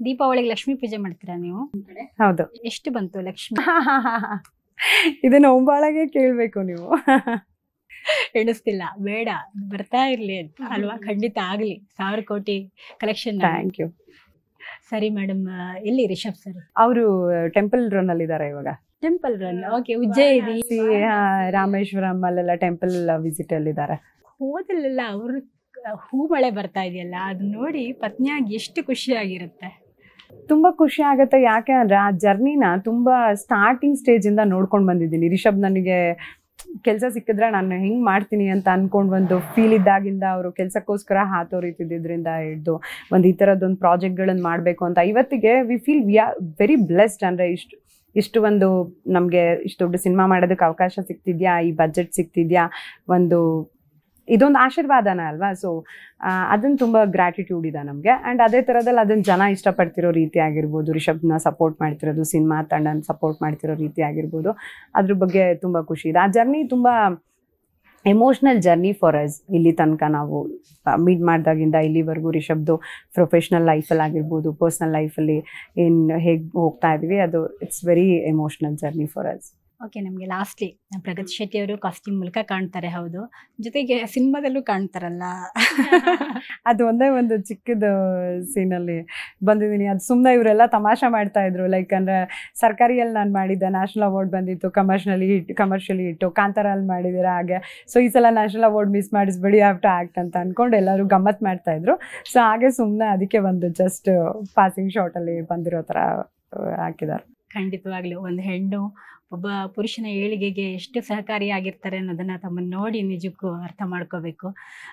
ದೀಪಾವಳಿಗೆ ಲಕ್ಷ್ಮೀ ಪೂಜೆ ಮಾಡ್ತೀರಾ ನೀವು? ಹೌದು. ಎಷ್ಟು ಬಂತು ಲಕ್ಷ್ಮಿ? ಇದನ್ನ ಒಂಬಾಳಗೆ ಕೇಳ್ಬೇಕು ನೀವು. ಎಣಿಸ್ತಿಲ್ಲ, ಬೇಡ ಬರ್ತಾ ಇರ್ಲಿ ಅಂತ ಅಲ್ವಾ? ಖಂಡಿತ ಆಗ್ಲಿ, 1000 ಕೋಟಿ ಕಲೆಕ್ಷನ್. Thank you. ಸರಿ ಮೇಡಮ್, ಎಲ್ಲಿ ರಿಷಬ್ ಸರ್? ಅವರು ಟೆಂಪಲ್ ರನ್ ಅಲ್ಲಿ ಇದಾರೆ ಇವಾಗ. Temple run, okay. Ujjayini, Rameshwaram ಅಲ್ಲೆಲ್ಲ ಟೆಂಪಲ್ ವಿಸಿಟ್ ಅಲ್ಲಿ ಇದಾರೆ. ಹೋದಲ್ಲೆಲ್ಲ ಅವ್ರ ಹೂ ಮಳೆ ಬರ್ತಾ ಇದೆಯಲ್ಲ, ಅದು ನೋಡಿ ಪತ್ನಿಯಾಗಿ ಎಷ್ಟು ಖುಷಿ ಆಗಿರುತ್ತೆ. ತುಂಬಾ ಖುಷಿ ಆಗುತ್ತೆ. ಯಾಕೆ ಅಂದ್ರೆ ಆ ಜರ್ನಿನ ತುಂಬಾ ಸ್ಟಾರ್ಟಿಂಗ್ ಸ್ಟೇಜ್ ಇಂದ ನೋಡ್ಕೊಂಡು ಬಂದಿದ್ದೀನಿ. ರಿಷಬ್ ನನಗೆ ಕೆಲಸ ಸಿಕ್ಕಿದ್ರೆ ನಾನು ಹೆಂಗ್ ಮಾಡ್ತೀನಿ ಅಂತ ಅನ್ಕೊಂಡು ಒಂದು ಫೀಲ್ ಇದ್ದಾಗಿಂದ ಅವರು ಕೆಲಸಕ್ಕೋಸ್ಕರ ಹಾತೋರಿತಿದ್ರಿಂದ ಹಿಡ್ದು ಒಂದು ಈ ಥರದ್ದೊಂದು ಪ್ರಾಜೆಕ್ಟ್ಗಳನ್ನು ಮಾಡಬೇಕು ಅಂತ ಇವತ್ತಿಗೆ we feel we are very blessed. ಅಂದರೆ ಇಷ್ಟು ಒಂದು ನಮಗೆ ಇಷ್ಟು ದೊಡ್ಡ ಸಿನಿಮಾ ಮಾಡೋದಕ್ಕೆ ಅವಕಾಶ ಸಿಗ್ತಿದ್ಯಾ, ಈ ಬಜೆಟ್ ಸಿಗ್ತಿದ್ಯಾ, ಒಂದು ಇದೊಂದು ಆಶೀರ್ವಾದನ ಅಲ್ವಾ. ಸೊ ಅದನ್ನು ತುಂಬ ಗ್ರ್ಯಾಟಿಟ್ಯೂಡ್ ಇದೆ ನಮಗೆ. ಆ್ಯಂಡ್ ಅದೇ ಥರದಲ್ಲಿ ಅದನ್ನು ಜನ ಇಷ್ಟಪಡ್ತಿರೋ ರೀತಿ ಆಗಿರ್ಬೋದು, ರಿಷಬ್ನ ಸಪೋರ್ಟ್ ಮಾಡ್ತಿರೋದು, ಸಿನಿಮಾ ತಂಡನ ಸಪೋರ್ಟ್ ಮಾಡ್ತಿರೋ ರೀತಿ ಆಗಿರ್ಬೋದು, ಅದ್ರ ಬಗ್ಗೆ ತುಂಬ ಖುಷಿ ಇದೆ. ಆ ಜರ್ನಿ ತುಂಬ ಎಮೋಷ್ನಲ್ ಜರ್ನಿ ಫಾರ್ ಅಸ್. ಇಲ್ಲಿ ತನಕ ನಾವು ಮೀಟ್ ಮಾಡಿದಾಗಿಂದ ಇಲ್ಲಿವರೆಗೂ ರಿಷಬ್ದು ಪ್ರೊಫೆಷ್ನಲ್ ಲೈಫಲ್ಲಿ ಆಗಿರ್ಬೋದು, ಪರ್ಸ್ನಲ್ ಲೈಫಲ್ಲಿ ಏನು ಹೇಗೆ ಹೋಗ್ತಾ ಇದ್ವಿ, ಅದು it's very emotional journey for us. Okay, ನಮಗೆ ಲಾಸ್ಟ್ಲಿ ಪ್ರಗತಿ ಶೆಟ್ಟಿ ಅವರು ಕಾಸ್ಟ್ಯೂಮ್ ಮೂಲಕ ಕಾಣ್ತಾರೆ, ಹೌದು, ಜೊತೆಗೆ ಸಿನಿಮಾದಲ್ಲೂ ಕಾಣ್ತಾರಲ್ಲ. ಅದು ಒಂದೇ ಒಂದು ಚಿಕ್ಕದು ಸೀನಲ್ಲಿ ಬಂದಿದ್ದೀನಿ. ಅದು ಸುಮ್ಮನೆ ಇವರೆಲ್ಲ ತಮಾಷೆ ಮಾಡ್ತಾ ಇದ್ರು. ಲೈಕ್ ಅಂದರೆ ಸರ್ಕಾರಿಯಲ್ಲಿ ನಾನು ಮಾಡಿದ್ದೆ, ನ್ಯಾಷನಲ್ ಅವಾರ್ಡ್ ಬಂದಿತ್ತು, ಕಮರ್ಷಿಯಲಿ ಇಟ್ಟು ಕಾಂತಾರಲ್ಲಿ ಮಾಡಿದ್ದೀರಾ ಹಾಗೆ. ಸೊ ಈ ಸಲ ನ್ಯಾಷನಲ್ ಅವಾರ್ಡ್ ಮಿಸ್ ಮಾಡಿಸ್ಬೇಡಿ, ಹ್ಯಾವ್ ಟು ಆ್ಯಕ್ಟ್ ಅಂತ ಅಂದ್ಕೊಂಡು ಎಲ್ಲರೂ ಗಮ್ಮತ್ತು ಮಾಡ್ತಾಯಿದ್ರು. ಸೊ ಹಾಗೆ ಸುಮ್ಮನೆ ಅದಕ್ಕೆ ಒಂದು ಜಸ್ಟ್ ಪಾಸಿಂಗ್ ಶಾರ್ಟಲ್ಲಿ ಬಂದಿರೋ ಥರ ಹಾಕಿದ್ದಾರೆ. ಖಂಡಿತವಾಗ್ಲೂ ಒಂದು ಹೆಣ್ಣು ಒಬ್ಬ ಪುರುಷನ ಏಳಿಗೆಗೆ ಎಷ್ಟು ಸಹಕಾರಿಯಾಗಿರ್ತಾರೆ ಅನ್ನೋದನ್ನು ತಮ್ಮನ್ನು ನೋಡಿ ನಿಜಕ್ಕೂ ಅರ್ಥ ಮಾಡ್ಕೋಬೇಕು.